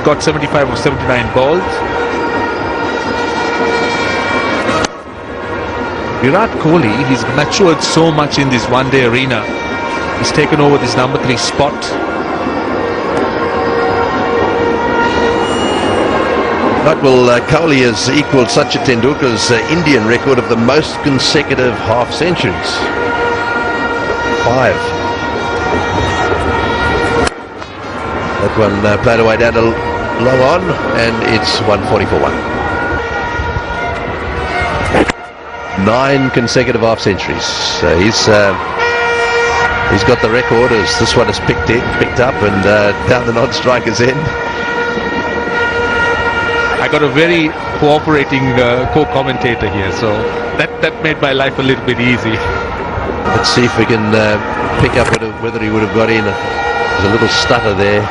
got 75 of 79 balls. Virat Kohli, he's matured so much in this one-day arena. He's taken over this number 3 spot. But will Kohli has equalled Sachin Tendulkar's Indian record of the most consecutive half centuries. 5. That one played away down to long on, and it's 140 for 1. 9 consecutive half centuries. So he's got the record as this one is picked up and down the non-striker's end. I got a very cooperating co-commentator here, so that made my life a little bit easy. Let's see if we can pick up whether he would have got in. There's a little stutter there.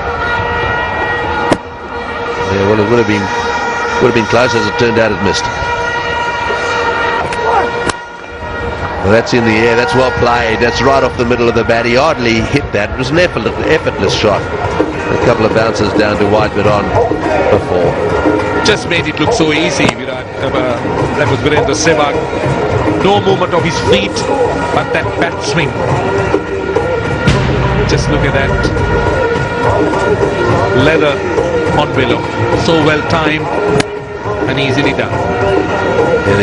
Yeah, well, it would have been close. As it turned out, it missed. Well, that's in the air. That's well played. That's right off the middle of the bat. He hardly hit that. It was an effortless shot. A couple of bounces down to wide, but on before. Just made it look so easy. That was Virendra Sehwag. No movement of his feet, but that bat swing. Just look at that. Leather on below. So well timed and easily done. Yeah,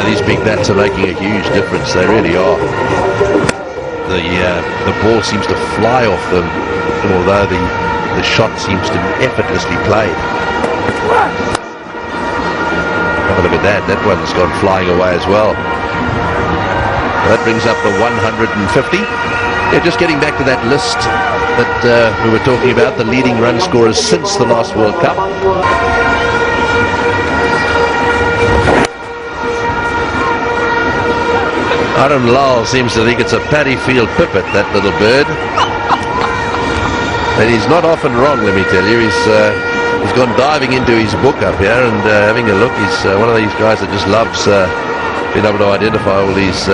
these big bats are making a huge difference. They really are. The ball seems to fly off them, although the shot seems to be effortlessly played. Have a look at that. That one's gone flying away as well. That brings up the 150. Yeah, just getting back to that list that we were talking about, the leading run scorers since the last World Cup. Arun Lal seems to think it's a paddy field pipit, that little bird. And he's not often wrong, let me tell you. He's gone diving into his book up here and having a look. He's one of these guys that just loves being able to identify all these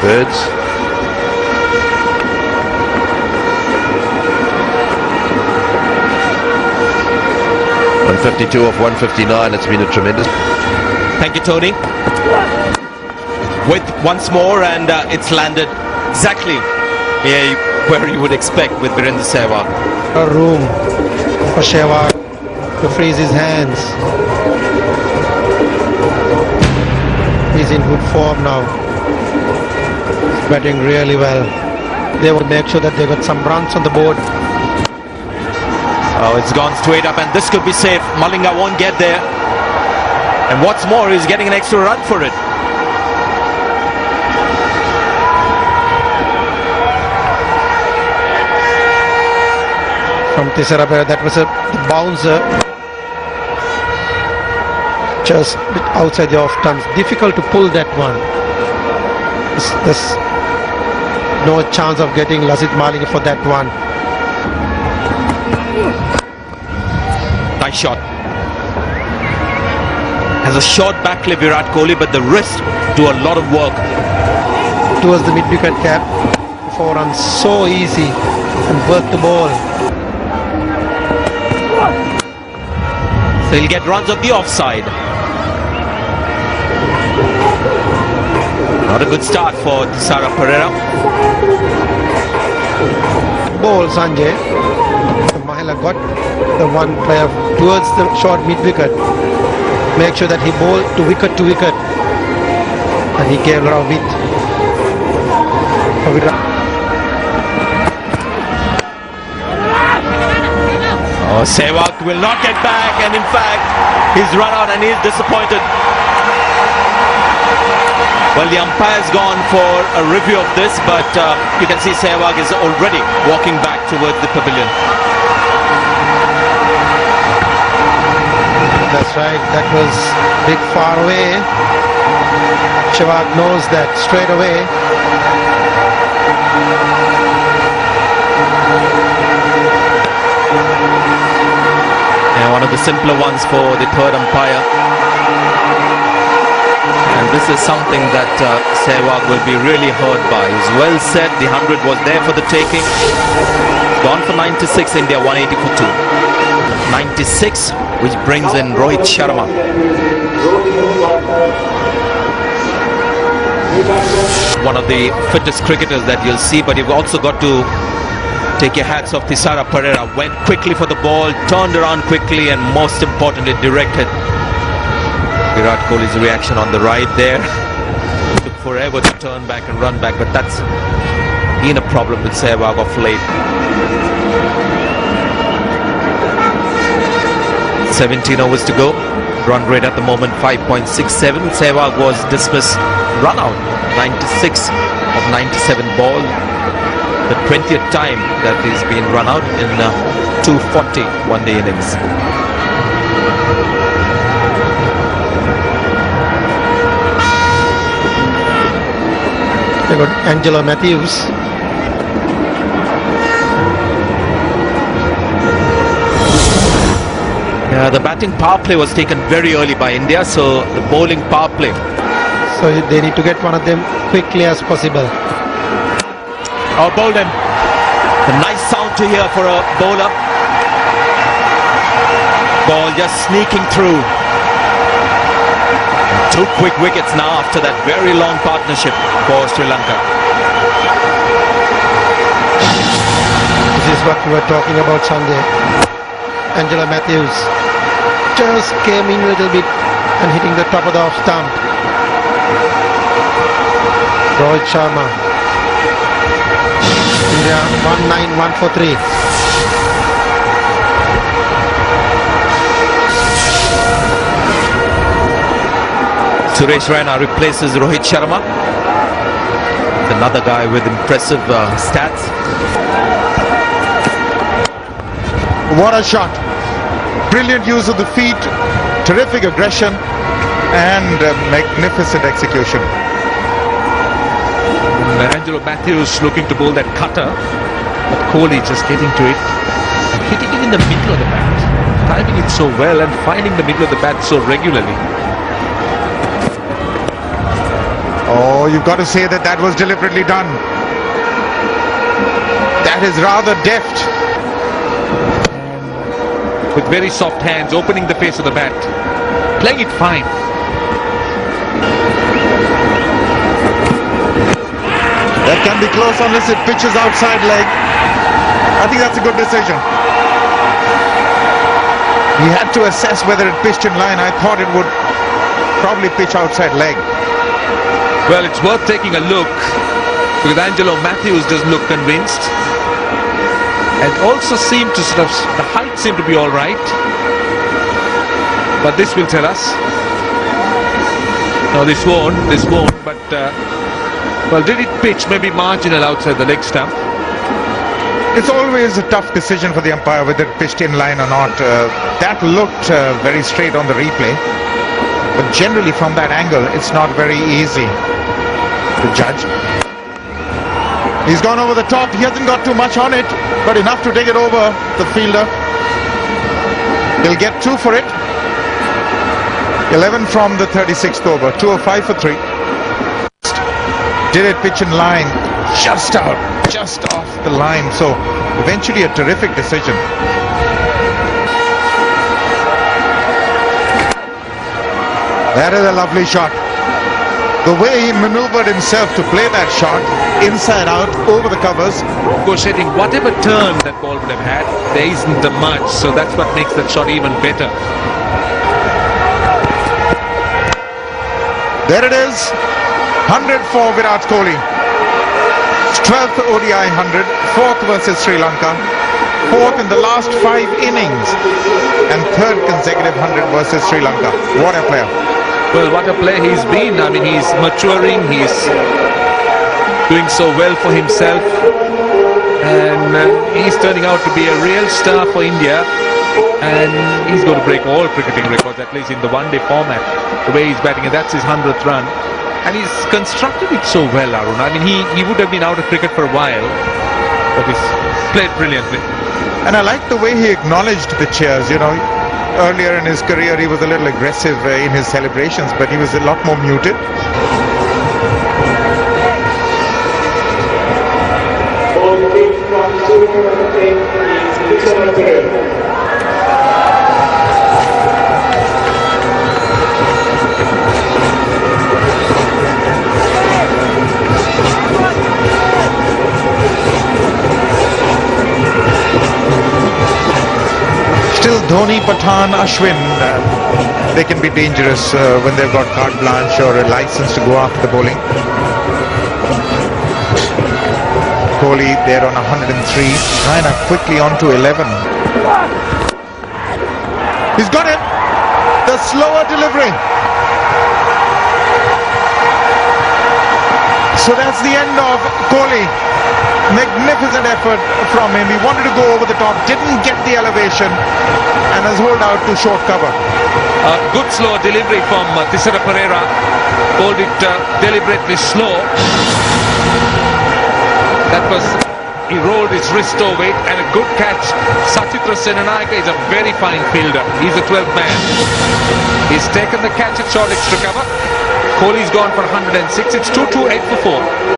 birds. .152 off 159. It's been a tremendous. Thank you, Tony. With once more, and it's landed exactly where you would expect with Virendra Sehwag. A room for Sehwag to freeze his hands. He's in good form now. He's batting really well. They will make sure that they got some runs on the board. Oh, it's gone straight up, and this could be safe. Malinga won't get there. And what's more, he's getting an extra run for it. From Tisarabera, that was a bouncer just outside the off stumps. Difficult to pull that one. There's no chance of getting Lasith Malinga for that one. Nice shot. Has a short back clip, Virat Kohli, but the wrist do a lot of work. Towards the mid-wicket cap. 4 runs so easy and work the ball. So he'll get runs on the offside. Not a good start for Tisara Pereira. Ball, Sanjay. Mahela got the one player towards the short mid-wicket. Make sure that he bowled to wicket. And he gave a lot of width. Oh, Sehwag will not get back, and in fact, he's run out and he's disappointed. Well, the umpire's gone for a review of this, but you can see Sehwag is already walking back towards the pavilion. That's right, that was a bit far away. Sehwag knows that straight away. Yeah, one of the simpler ones for the third umpire. And this is something that Sehwag will be really hurt by. He's well set. The 100 was there for the taking. Gone for 96. India 180 for 2. 96, which brings in Rohit Sharma. One of the fittest cricketers that you'll see, but you've also got to take your hats off. Thisara Perera went quickly for the ball, turned around quickly, and most importantly directed Virat Kohli's reaction on the right there. Took forever to turn back and run back, but that's been a problem with Sehwag of late. 17 overs to go. Run rate at the moment 5.67. Sehwag was dismissed, run out 96 of 97 ball. The 20th time that he's been run out in 240 one-day innings. They got Angelo Matthews. The batting power play was taken very early by India, so the bowling power play. So they need to get one of them quickly as possible. Oh, bowled him. A nice sound to hear for a bowler. Ball just sneaking through. 2 quick wickets now after that very long partnership for Sri Lanka. This is what we were talking about, Sanjay. Angelo Matthews just came in a little bit and hitting the top of the off stump. Rohit Sharma. India 1-9-1 for 3. Suresh Raina replaces Rohit Sharma. Another guy with impressive stats. What a shot. Brilliant use of the feet, terrific aggression, and magnificent execution. Angelo Matthews looking to bowl that cutter, but Kohli just getting to it and hitting it in the middle of the bat, timing it so well and finding the middle of the bat so regularly. Oh, you've got to say that that was deliberately done. That is rather deft. With very soft hands, opening the face of the bat, playing it fine. That can be close unless it pitches outside leg. I think that's a good decision. He had to assess whether it pitched in line. I thought it would probably pitch outside leg. Well, it's worth taking a look because Angelo Matthews doesn't look convinced. And also seem to sort of, the height seemed to be all right. But this will tell us. No, this won't, but well, did it pitch maybe marginal outside the leg stump? It's always a tough decision for the umpire whether it pitched in line or not. That looked very straight on the replay. But generally from that angle, it's not very easy to judge. He's gone over the top. He hasn't got too much on it, but enough to take it over the fielder. He'll get 2 for it. 11 from the 36th over. 2 of 5 for 3. Did it pitch in line? Just out, just off the line. So eventually a terrific decision. That is a lovely shot. The way he maneuvered himself to play that shot, inside out, over the covers. Of course, hitting whatever turn that ball would have had, there isn't a much, so that's what makes that shot even better. There it is. 100 for Virat Kohli. 12th ODI 100, 4th versus Sri Lanka, 4th in the last 5 innings, and 3rd consecutive 100 versus Sri Lanka. What a player. Well, what a player he's been. I mean, he's maturing, he's doing so well for himself, and he's turning out to be a real star for India, and he's going to break all cricketing records, at least in the one-day format, the way he's batting, and that's his 100th run. And he's constructed it so well, Arun. I mean, he would have been out of cricket for a while, but he's played brilliantly. And I like the way he acknowledged the cheers, you know. earlier in his career he was a little aggressive in his celebrations, but he was a lot more muted. Still Dhoni, Pathan, Ashwin, they can be dangerous when they've got carte blanche or a license to go after the bowling. Kohli there on 103. Raina quickly on to 11. He's got it. The slower delivery. So that's the end of Kohli. Magnificent effort from him. He wanted to go over the top, didn't get the elevation, and has holed out to short cover. Good slow delivery from Thisara Pereira. Hold it deliberately slow. That was, he rolled his wrist over it, and a good catch. Sachitra Senanayake is a very fine fielder. He's the 12th man. He's taken the catch at short extra cover. Kohli's gone for 106. It's 2-2, 8 for 4.